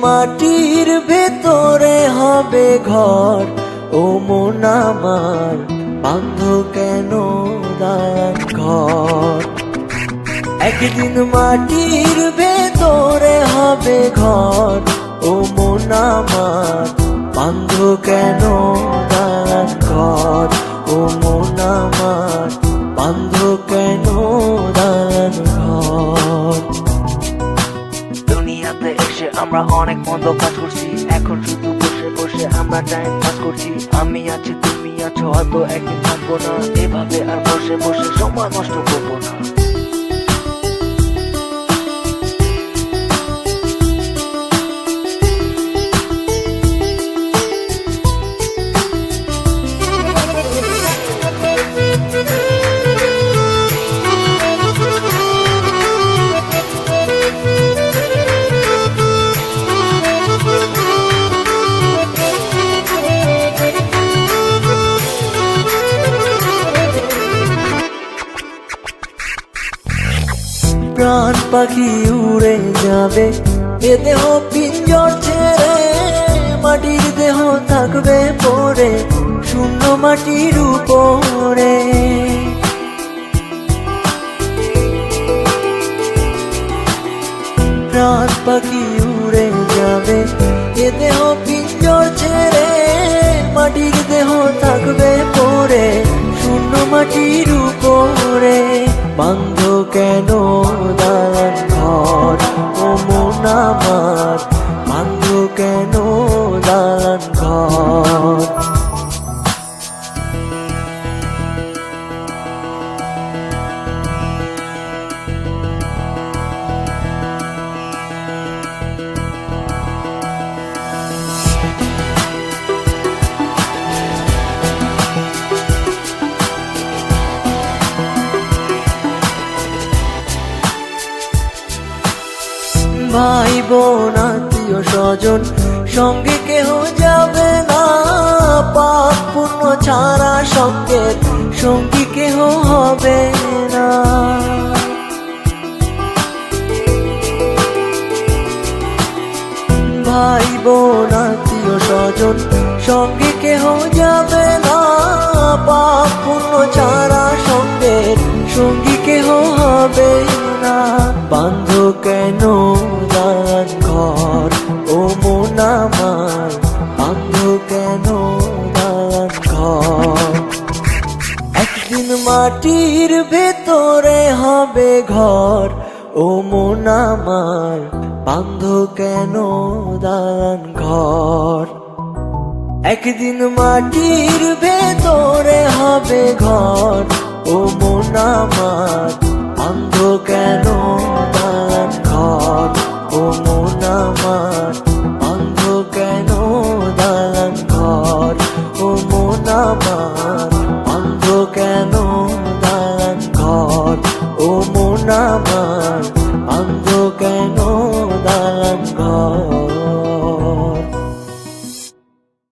মাটির ভেতরে হবে ঘর, ও মন আমার বাঁধ কেন দালান ঘর। একদিন মাটির ভেতরে হবে ঘর, ও মন আমার বাঁধ কেন দালান ঘর, ও মন আমার বাঁধ কেন দালান ঘর। দুনিয়াতে এসে আমরা অনেক মন্দ কাজ করছি, এখন শুধু বসে বসে আমরা টাইম পাস করছি। আমি আছি তুমি আছো, হয়তো একদিন থাকবো না, এভাবে আর বসে বসে সময় নষ্ট করবো না। প্রাণ পাখি উড়ে যাবে এ দেহ পিঞ্জর ছেড়ে, মাটির দেহ থাকবে পড়ে শূন্য মাটির উপরে। প্রাণ পাখি উড়ে যাবে এ দেহ পিঞ্জর ছেড়ে, মাটির দেহ থাকবে পড়ে শূন্য মাটির উপরে। বাঁধ কেন দালান ঘর, ও মন আমার বাঁধ কেন দালান ঘর। ভাই বোন আত্মীয় স্বজন সঙ্গে কেহ যাবে না, পাপ পুণ্য ছাড়া সঙ্গের সঙ্গী কেহ হবে না। ভাই বোন আত্মীয় স্বজন সঙ্গে কেহ যাবে না, পাপ পুণ্য ছাড়া সঙ্গের সঙ্গী কেহ হবে না। বাঁধ কেন দালান ঘর, ও মন আমার বাঁধ কেন দালান ঘর। একদিন মাটির ভেতরে হবে ঘর, ও মন আমার বাঁধ কেন দালান ঘর। একদিন মাটির ভেতরে হবে ঘর, ও মন আমার বাঁধ কেন দালান ঘর, ও মন আমার বাঁধ কেন দালান ঘর, ও মন আমার।